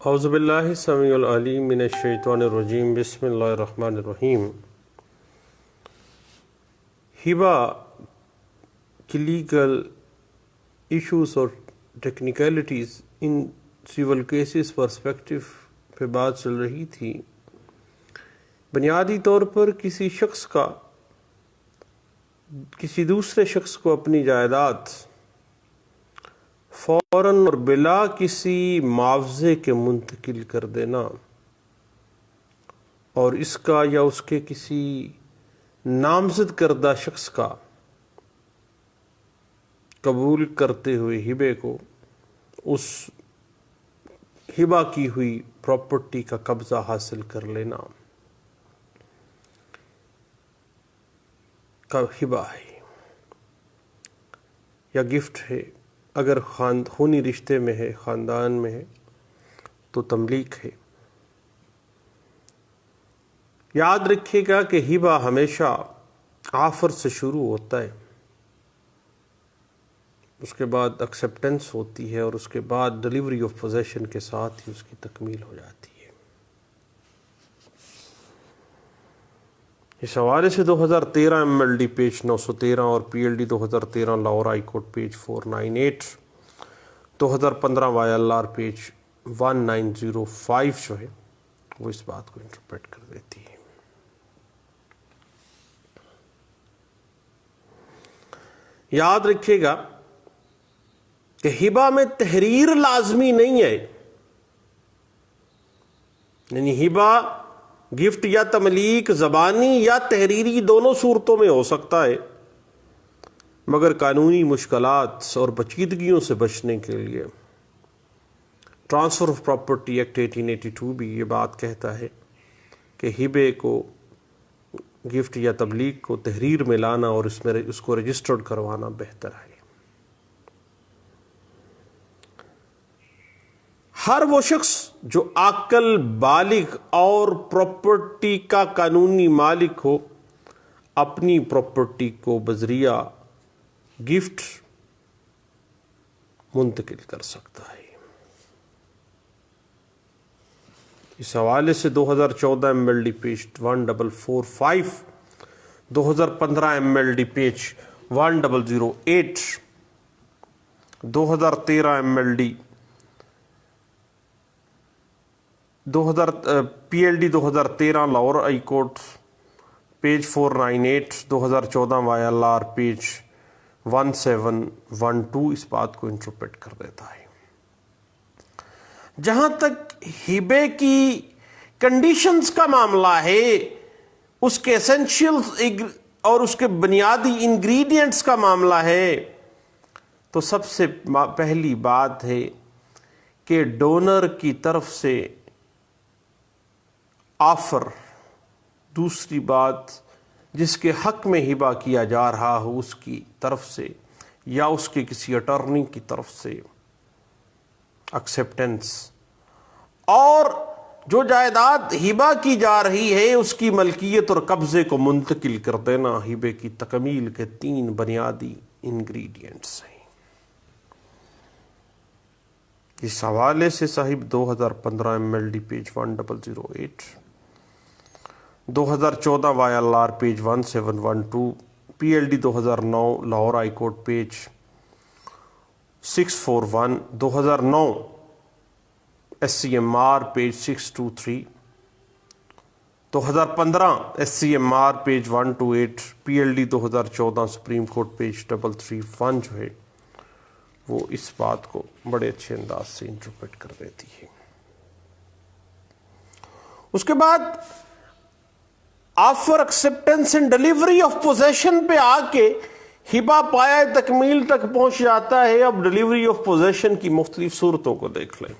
اعوذ باللہ السمیع العلیم من الشیطان الرجیم بسم اللہ الرحمن الرحیم۔ ہبہ کی لیگل ایشوز اور ٹیکنیکلٹیز ان سیول کیسز پرسپیکٹو پہ بات چل رہی تھی۔ بنیادی طور پر کسی شخص کا کسی دوسرے شخص کو اپنی جائیداد فوراً اور بلا کسی معاوضے کے منتقل کر دینا اور اس کا یا اس کے کسی نامزد کردہ شخص کا قبول کرتے ہوئے ہبے کو اس ہبہ کی ہوئی پراپرٹی کا قبضہ حاصل کر لینا کا ہبہ ہے یا گفٹ ہے۔ اگر خونی رشتے میں ہے، خاندان میں ہے تو تملیک ہے۔ یاد رکھیے گا کہ ہبہ ہمیشہ آفر سے شروع ہوتا ہے، اس کے بعد ایکسیپٹنس ہوتی ہے اور اس کے بعد ڈیلیوری آف پوزیشن کے ساتھ ہی اس کی تکمیل ہو جاتی ہے۔ اس حوالے سے 2013 MLD پیج 913 اور PLD 2013 Lahore high court page 498، 2015 YLR page 1905 جو ہے وہ اس بات کو انٹرپریٹ کر دیتی ہے۔ یاد رکھیے گا کہ ہبہ میں تحریر لازمی نہیں ہے، یعنی ہبہ گفٹ یا تملیک زبانی یا تحریری دونوں صورتوں میں ہو سکتا ہے، مگر قانونی مشکلات اور پیچیدگیوں سے بچنے کے لیے ٹرانسفر آف پراپرٹی ایکٹ 1882 بھی یہ بات کہتا ہے کہ ہبے کو گفٹ یا تبلیغ کو تحریر میں لانا اور اس کو رجسٹرڈ کروانا بہتر ہے۔ ہر وہ شخص جو عاقل بالغ اور پراپرٹی کا قانونی مالک ہو اپنی پراپرٹی کو بذریعہ گفٹ منتقل کر سکتا ہے۔ اس حوالے سے 2014 MLD page 1445، 2015 MLD page 1008، 2013 MLD PLD 2013 Lahore high court page 498، 2014 YLR page 1712 اس بات کو انٹرپریٹ کر دیتا ہے۔ جہاں تک ہبے کی کنڈیشنز کا معاملہ ہے، اس کے ایسنشیل اور اس کے بنیادی انگریڈینٹس کا معاملہ ہے، تو سب سے پہلی بات ہے کہ ڈونر کی طرف سے آفر، دوسری بات جس کے حق میں ہبہ کیا جا رہا ہو اس کی طرف سے یا اس کے کسی اٹارنی کی طرف سے ایکسیپٹنس، اور جو جائیداد ہبہ کی جا رہی ہے اس کی ملکیت اور قبضے کو منتقل کر دینا ہبے کی تکمیل کے 3 بنیادی انگریڈینٹس ہیں۔ اس حوالے سے صاحب 2015 MLD page 1008، 2014 YLR page 1712، PLD 2009 Lahore high court page 641، 2009 SCMR page 623، 2015 SCMR page 128، PLD 2014 supreme court page 331 جو ہے وہ اس بات کو بڑے اچھے انداز سے انٹرپریٹ کر دیتی ہے۔ اس کے بعد offer, acceptance and delivery of position پہ آ کے ہبہ پایہ تکمیل تک پہنچ جاتا ہے۔ اب ڈیلیوری آف پوزیشن کی مختلف صورتوں کو دیکھ لیں۔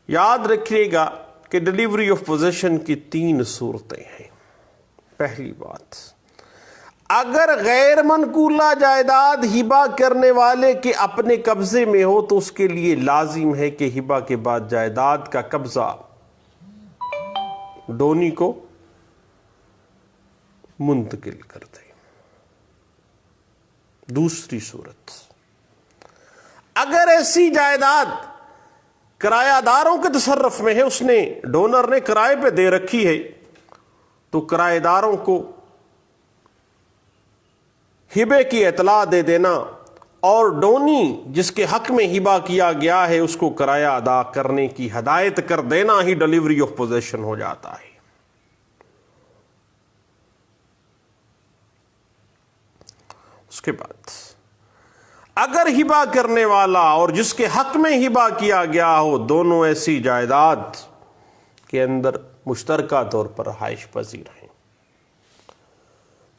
یاد رکھیے گا کہ ڈیلیوری آف پوزیشن کی 3 صورتیں ہیں۔ پہلی بات، اگر غیر منقولہ جائیداد ہبہ کرنے والے کے اپنے قبضے میں ہو تو اس کے لیے لازم ہے کہ ہبہ کے بعد جائیداد کا قبضہ ڈونی کو منتقل کر دے۔ دوسری صورت، اگر ایسی جائیداد کرایہ داروں کے تصرف میں ہے، اس نے ڈونر نے کرائے پہ دے رکھی ہے، تو کرایہ داروں کو ہبے کی اطلاع دے دینا اور ڈونی جس کے حق میں ہبہ کیا گیا ہے اس کو کرایہ ادا کرنے کی ہدایت کر دینا ہی ڈیلیوری آف پوزیشن ہو جاتا ہے۔ اس کے بعد اگر ہبہ کرنے والا اور جس کے حق میں ہبہ کیا گیا ہو دونوں ایسی جائیداد کے اندر مشترکہ طور پر رہائش پذیر ہیں،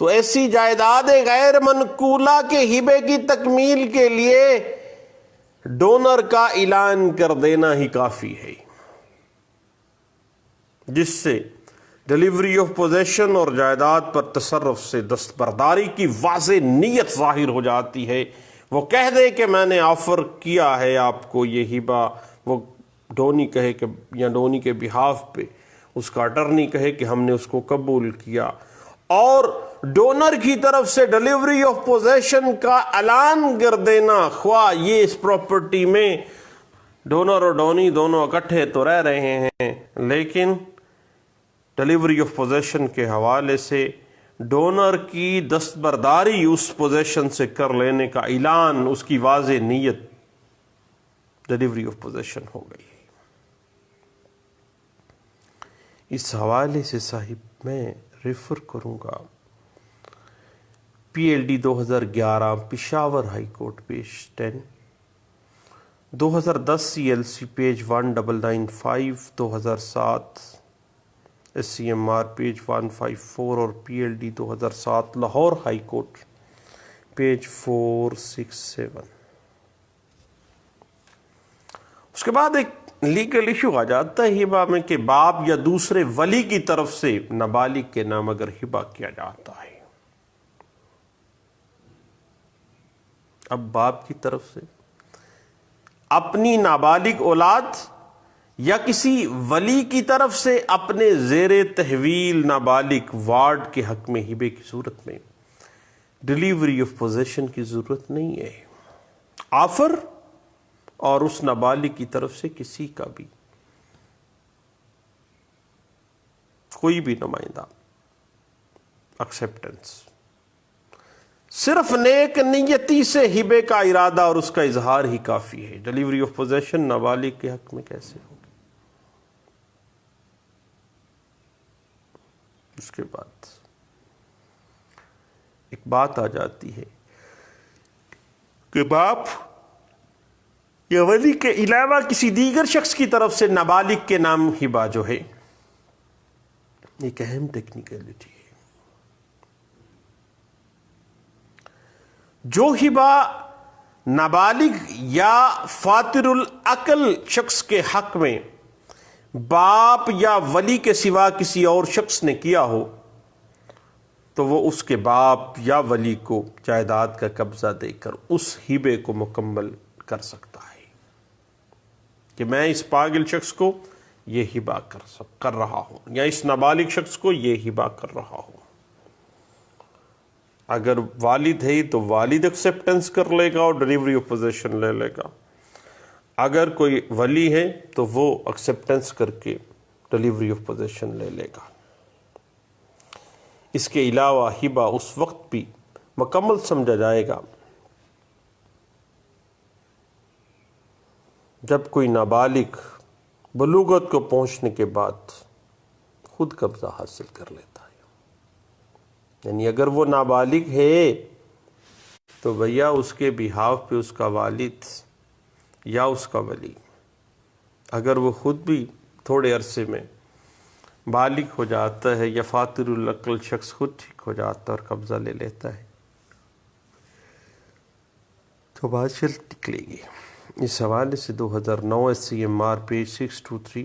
تو ایسی جائیداد غیر منقولہ کے ہبے کی تکمیل کے لیے ڈونر کا اعلان کر دینا ہی کافی ہے، جس سے ڈیلیوری آف پوزیشن اور جائیداد پر تصرف سے دستبرداری کی واضح نیت ظاہر ہو جاتی ہے۔ وہ کہہ دے کہ میں نے آفر کیا ہے آپ کو یہ ہبہ، وہ ڈونی کہے کہ یا ڈونی کے بہاف پہ اس کا اٹرنی کہے کہ ہم نے اس کو قبول کیا، اور ڈونر کی طرف سے ڈیلیوری آف پوزیشن کا اعلان کر دینا، خواہ یہ اس پراپرٹی میں ڈونر اور ڈونی دونوں اکٹھے تو رہ رہے ہیں، لیکن ڈیلیوری آف پوزیشن کے حوالے سے ڈونر کی دستبرداری اس پوزیشن سے کر لینے کا اعلان، اس کی واضح نیت ڈیلیوری آف پوزیشن ہو گئی۔ اس حوالے سے صاحب میں ریفر کروں گا P L D 2011 Peshawar high court page 10، 2010 C L C page 1995، 2007 S C M R page 154 اور P L D 2007 Lahore high court page 467۔ اس کے بعد ایک لیگل ایشو آ جاتا ہے ہبہ میں کہ باپ یا دوسرے ولی کی طرف سے نابالغ کے نام اگر ہبہ کیا جاتا ہے، اب باپ کی طرف سے اپنی نابالغ اولاد یا کسی ولی کی طرف سے اپنے زیر تحویل نابالغ وارڈ کے حق میں ہبے کی صورت میں ڈیلیوری آف پوزیشن کی ضرورت نہیں ہے۔ آفر اور اس نابالغ کی طرف سے کسی کا بھی کوئی بھی نمائندہ ایکسیپٹنس، صرف نیک نیتی سے ہبے کا ارادہ اور اس کا اظہار ہی کافی ہے۔ ڈیلیوری آف پوزیشن نابالغ کے حق میں کیسے ہوگی؟ اس کے بعد ایک بات آ جاتی ہے کہ باپ یا ولی کے علاوہ کسی دیگر شخص کی طرف سے نابالغ کے نام ہبہ جو ہے، ایک اہم ٹیکنیکلٹی ہے۔ جو ہبہ نابالغ یا فاتر العقل شخص کے حق میں باپ یا ولی کے سوا کسی اور شخص نے کیا ہو، تو وہ اس کے باپ یا ولی کو جائیداد کا قبضہ دے کر اس ہبے کو مکمل کر سکتا ہے کہ میں اس پاگل شخص کو یہ ہبہ کر رہا ہوں، یا اس نابالغ شخص کو یہ ہبہ کر رہا ہوں۔ اگر والد ہے تو والد ایکسیپٹنس کر لے گا اور ڈیلیوری آف پوزیشن لے لے گا، اگر کوئی ولی ہے تو وہ ایکسیپٹنس کر کے ڈیلیوری آف پوزیشن لے لے گا۔ اس کے علاوہ ہبہ اس وقت بھی مکمل سمجھا جائے گا جب کوئی نابالغ بلوغت کو پہنچنے کے بعد خود قبضہ حاصل کر لیتا ہے۔ یعنی اگر وہ نابالغ ہے تو بھیا اس کے بہاف پہ اس کا والد یا اس کا ولی، اگر وہ خود بھی تھوڑے عرصے میں بالغ ہو جاتا ہے یا فاتر العقل شخص خود ٹھیک ہو جاتا ہے اور قبضہ لے لیتا ہے، تو بات چل نکلے گی۔ اس حوالے سے 2009 S C M R page 623،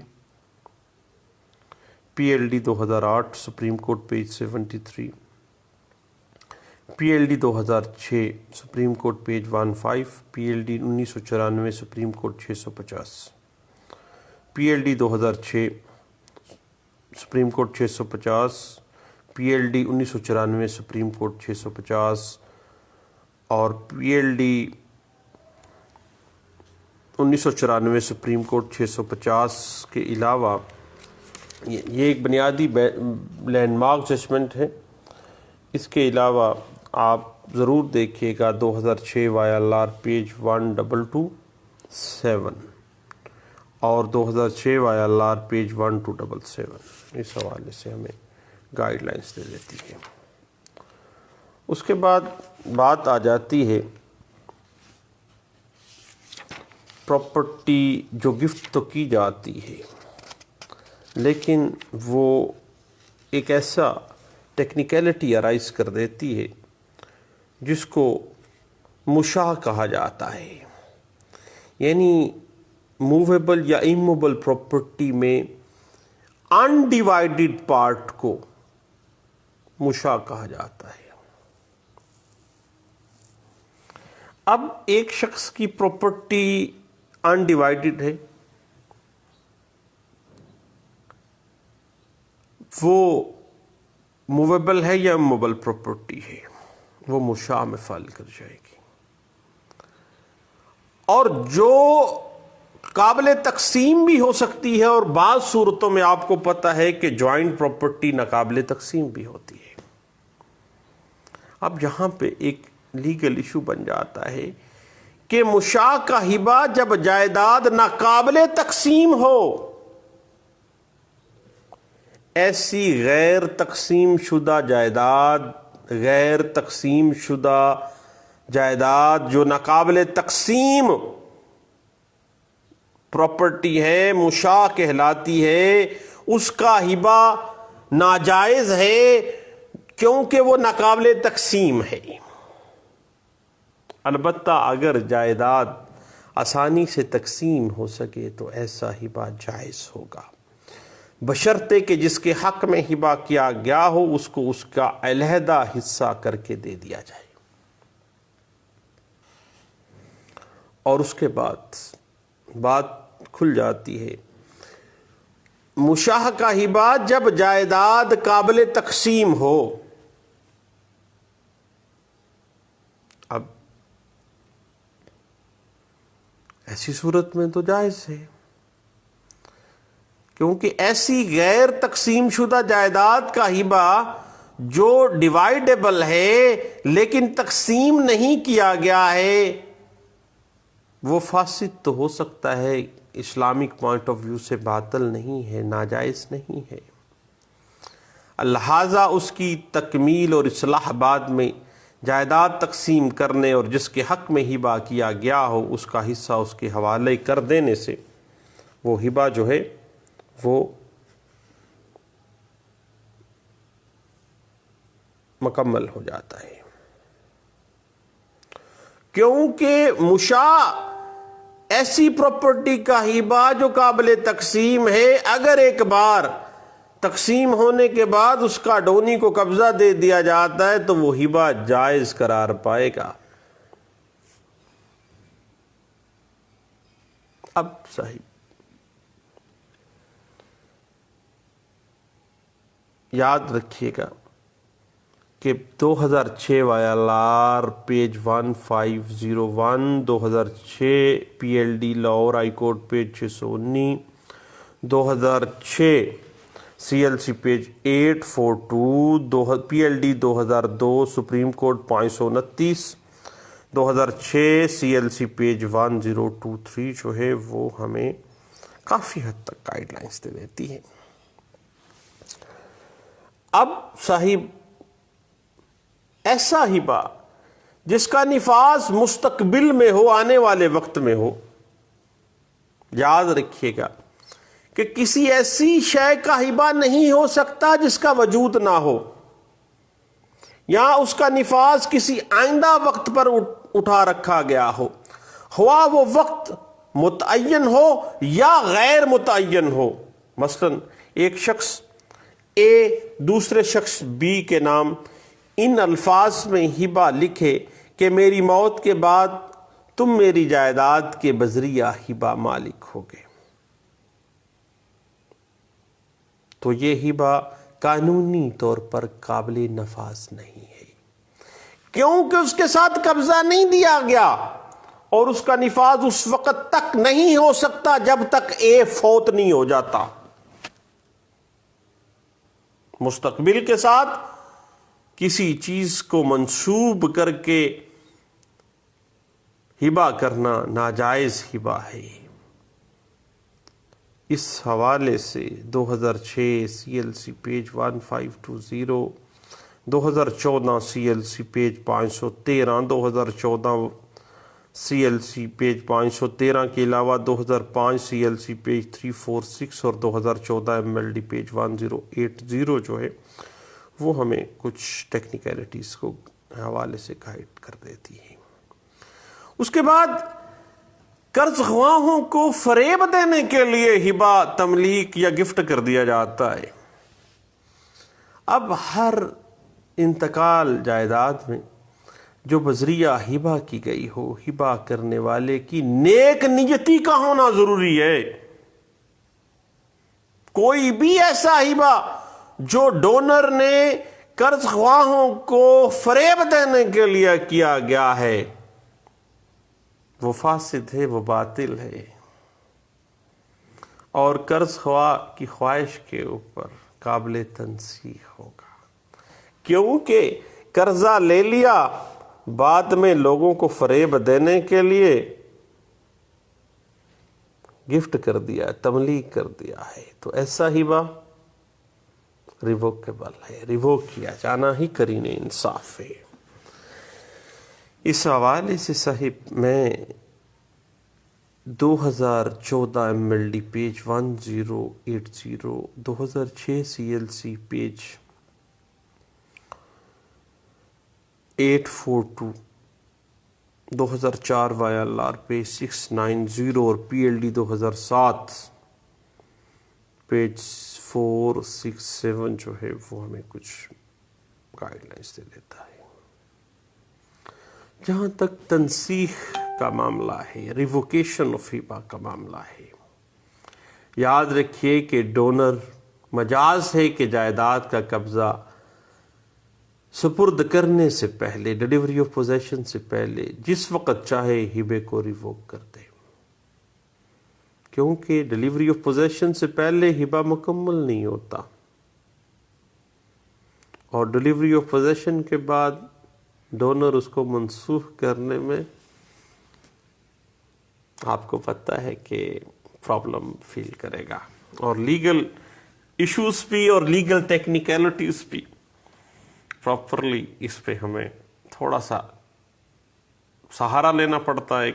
P L D 2008 supreme court page 73، P L D 2006 supreme court page 15، P L D 1994 supreme court 650، P L D 2006 supreme court 650، P L D 1994 supreme court 650 اور P L D 1994 supreme court 650 کے علاوہ یہ ایک بنیادی land mark judgment ہے. اس کے علاوہ آپ ضرور دیکھیے گا 2006 YLR پیج 1227 اور 2006 YLR پیج 1277 اس حوالے سے ہمیں گائیڈ لائنس دے دیتی ہے. اس کے بعد بات آ جاتی ہے پراپرٹی جو گفٹ تو کی جاتی ہے لیکن وہ ایک ایسا ٹیکنیکلٹی ارائز کر دیتی ہے جس کو مشاع کہا جاتا ہے. یعنی موویبل یا اموویبل پراپرٹی میں انڈیوائیڈڈ پارٹ کو مشاع کہا جاتا ہے. اب ایک شخص کی پراپرٹی انڈیوائیڈڈ ہے، وہ موویبل ہے یا اموویبل پراپرٹی ہے، وہ مشاع میں فال کر جائے گی. اور جو قابل تقسیم بھی ہو سکتی ہے، اور بعض صورتوں میں آپ کو پتہ ہے کہ جوائنٹ پراپرٹی ناقابل تقسیم بھی ہوتی ہے. اب جہاں پہ ایک لیگل ایشو بن جاتا ہے کہ مشاع کا ہبہ جب جائیداد ناقابل تقسیم ہو، ایسی غیر تقسیم شدہ جائیداد جو ناقابل تقسیم پراپرٹی ہے، مشاع کہلاتی ہے، اس کا ہبہ ناجائز ہے کیونکہ وہ ناقابل تقسیم ہے. البتہ اگر جائیداد آسانی سے تقسیم ہو سکے تو ایسا ہبہ جائز ہوگا، بشرطے کہ جس کے حق میں ہبہ کیا گیا ہو اس کو اس کا علیحدہ حصہ کر کے دے دیا جائے. اور اس کے بعد بات کھل جاتی ہے مشاع کا ہبہ جب جائیداد قابل تقسیم ہو. اب ایسی صورت میں تو جائز ہے، کیونکہ ایسی غیر تقسیم شدہ جائیداد کا ہبہ جو ڈیوائیڈیبل ہے لیکن تقسیم نہیں کیا گیا ہے، وہ فاسد تو ہو سکتا ہے، اسلامک پوائنٹ آف ویو سے باطل نہیں ہے، ناجائز نہیں ہے. لہذا اس کی تکمیل اور اصلاح بعد میں جائیداد تقسیم کرنے اور جس کے حق میں ہبہ کیا گیا ہو اس کا حصہ اس کے حوالے کر دینے سے وہ ہبہ جو ہے وہ مکمل ہو جاتا ہے. کیونکہ مشاع ایسی پراپرٹی کا ہبہ جو قابل تقسیم ہے، اگر ایک بار تقسیم ہونے کے بعد اس کا ڈونی کو قبضہ دے دیا جاتا ہے تو وہ ہبہ جائز قرار پائے گا. اب صاحب یاد رکھیے گا کہ 2006 YLR page 1501، 2006 PLD Lahore high court page 619، 2006 CLC page 842، PLD 2002 supreme court 529، 2006 CLC page 1023 جو ہے وہ ہمیں کافی حد تک گائیڈ لائنس دے دیتی ہے. اب صاحب ایسا ہبہ جس کا نفاذ مستقبل میں ہو، آنے والے وقت میں ہو، یاد رکھیے گا کہ کسی ایسی شے کا ہبہ نہیں ہو سکتا جس کا وجود نہ ہو، یا اس کا نفاذ کسی آئندہ وقت پر اٹھا رکھا گیا ہو، ہوا وہ وقت متعین ہو یا غیر متعین ہو. مثلا ایک شخص اے دوسرے شخص بی کے نام ان الفاظ میں ہبہ لکھے کہ میری موت کے بعد تم میری جائیداد کے بذریعہ ہبہ مالک ہوگے، تو یہ ہبہ قانونی طور پر قابل نفاذ نہیں ہے، کیونکہ اس کے ساتھ قبضہ نہیں دیا گیا، اور اس کا نفاذ اس وقت تک نہیں ہو سکتا جب تک اے فوت نہیں ہو جاتا. مستقبل کے ساتھ کسی چیز کو منسوب کر کے ہبہ کرنا ناجائز ہبہ ہے. اس حوالے سے 2006 CLC page 1520، 2014 CLC page 513، 2014 CLC page 513 کے علاوہ 2005 CLC پیج 346 اور 2014 MLD پیج 1080 جو ہے وہ ہمیں کچھ ٹیکنیکلٹیز کو حوالے سے گائیڈ کر دیتی ہے. اس کے بعد قرض خواہوں کو فریب دینے کے لیے ہبہ، تملیک یا گفٹ کر دیا جاتا ہے. اب ہر انتقال جائیداد میں جو بذریعہ ہبہ کی گئی ہو، ہبہ کرنے والے کی نیک نیتی کا ہونا ضروری ہے. کوئی بھی ایسا ہبہ جو ڈونر نے قرض خواہوں کو فریب دینے کے لیے کیا گیا ہے وہ فاسد ہے، وہ باطل ہے، اور قرض خواہ کی خواہش کے اوپر قابل تنسیخ ہوگا. کیونکہ قرضہ لے لیا، بعد میں لوگوں کو فریب دینے کے لیے گفٹ کر دیا، تملیک کر دیا ہے، تو ایسا ہبہ ریووکیبل ہے، ریووک کیا جانا ہی قرین انصاف ہے. اس حوالے سے صاحب میں 2014 MLD page 1080، 2006 CLC page 842، 2004 YLR page 690 اور PLD 2007 پیج 467 جو ہے وہ ہمیں کچھ گائیڈ لائنس دے دیتا ہے. جہاں تک تنسیخ کا معاملہ ہے، ریووکیشن آف ہبہ کا معاملہ ہے، یاد رکھیے کہ ڈونر مجاز ہے کہ جائیداد کا قبضہ سپرد کرنے سے پہلے، ڈیلیوری آف پوزیشن سے پہلے جس وقت چاہے ہبے کو ریووک کر دے، کیونکہ ڈیلیوری آف پوزیشن سے پہلے ہبہ مکمل نہیں ہوتا، اور ڈیلیوری آف پوزیشن کے بعد ڈونر اس کو منسوخ کرنے میں آپ کو پتہ ہے کہ پرابلم فیل کرے گا، اور لیگل ایشوز بھی اور لیگل ٹیکنیکلٹیز بھی پراپرلی اس پہ ہمیں تھوڑا سا سہارا لینا پڑتا ہے.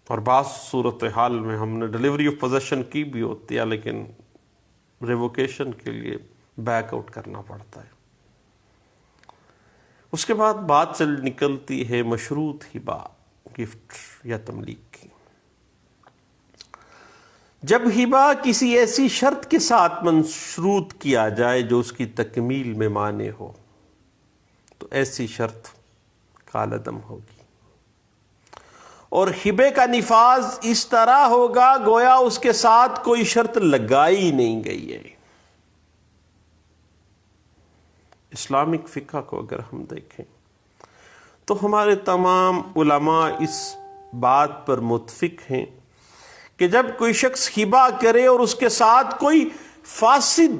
اور بعض صورتحال میں ہم نے ڈیلیوری آف پوزیشن کی بھی ہوتی ہے لیکن ریووکیشن کے لیے بیک آؤٹ کرنا پڑتا ہے. اس کے بعد بات چل نکلتی ہے مشروط ہبہ، گفٹ یا تملیک کی. جب ہبہ کسی ایسی شرط کے ساتھ مشروط کیا جائے جو اس کی تکمیل میں مانع ہو تو ایسی شرط کالعدم ہوگی، اور ہبے کا نفاذ اس طرح ہوگا گویا اس کے ساتھ کوئی شرط لگائی نہیں گئی ہے. اسلامک فقہ کو اگر ہم دیکھیں تو ہمارے تمام علماء اس بات پر متفق ہیں کہ جب کوئی شخص ہبہ کرے اور اس کے ساتھ کوئی فاسد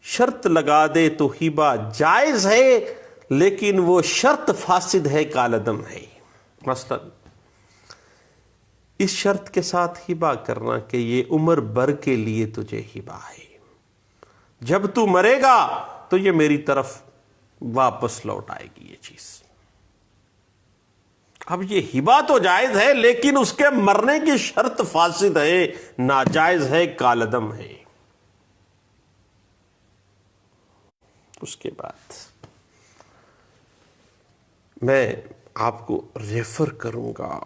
شرط لگا دے تو ہبہ جائز ہے، لیکن وہ شرط فاسد ہے، کالعدم ہے. مثلا اس شرط کے ساتھ ہبہ کرنا کہ یہ عمر بھر کے لیے تجھے ہبہ ہے، جب تو مرے گا تو یہ میری طرف واپس لوٹ آئے گی یہ چیز. اب یہ ہبہ تو جائز ہے لیکن اس کے مرنے کی شرط فاسد ہے، ناجائز ہے، کالعدم ہے. اس کے بعد میں آپ کو ریفر کروں گا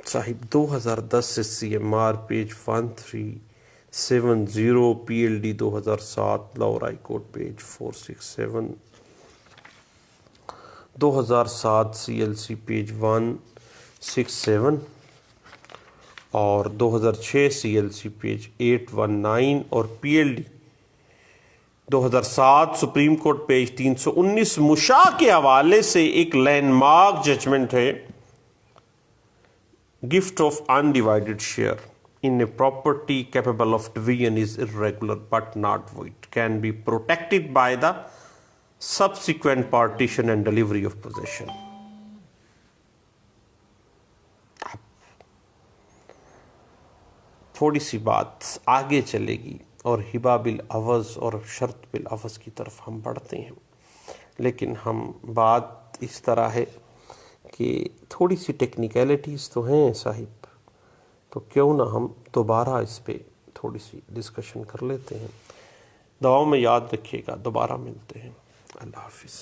صاحب 2010 سے CMR page 1370، PLD 2007 Lahore high court page 467، 2007 CLC page 167 اور 2006 CLC پیج 819 اور PLD 2007 سپریم کورٹ پیج 319 مشاع کے حوالے سے ایک لینڈ مارک ججمنٹ ہے gift of undivided share in a property capable of division is irregular but not void, can be protected by the subsequent partition and delivery of possession. تھوڑی سی بات آگے چلے گی اور ہبا بالعوض اور شرط بالعوض کی طرف ہم بڑھتے ہیں، لیکن ہم بات اس طرح ہے کہ تھوڑی سی ٹیکنیکلٹیز تو ہیں صاحب، تو کیوں نہ ہم دوبارہ اس پہ تھوڑی سی ڈسکشن کر لیتے ہیں۔ دعاؤں میں یاد رکھیے گا، دوبارہ ملتے ہیں، اللہ حافظ۔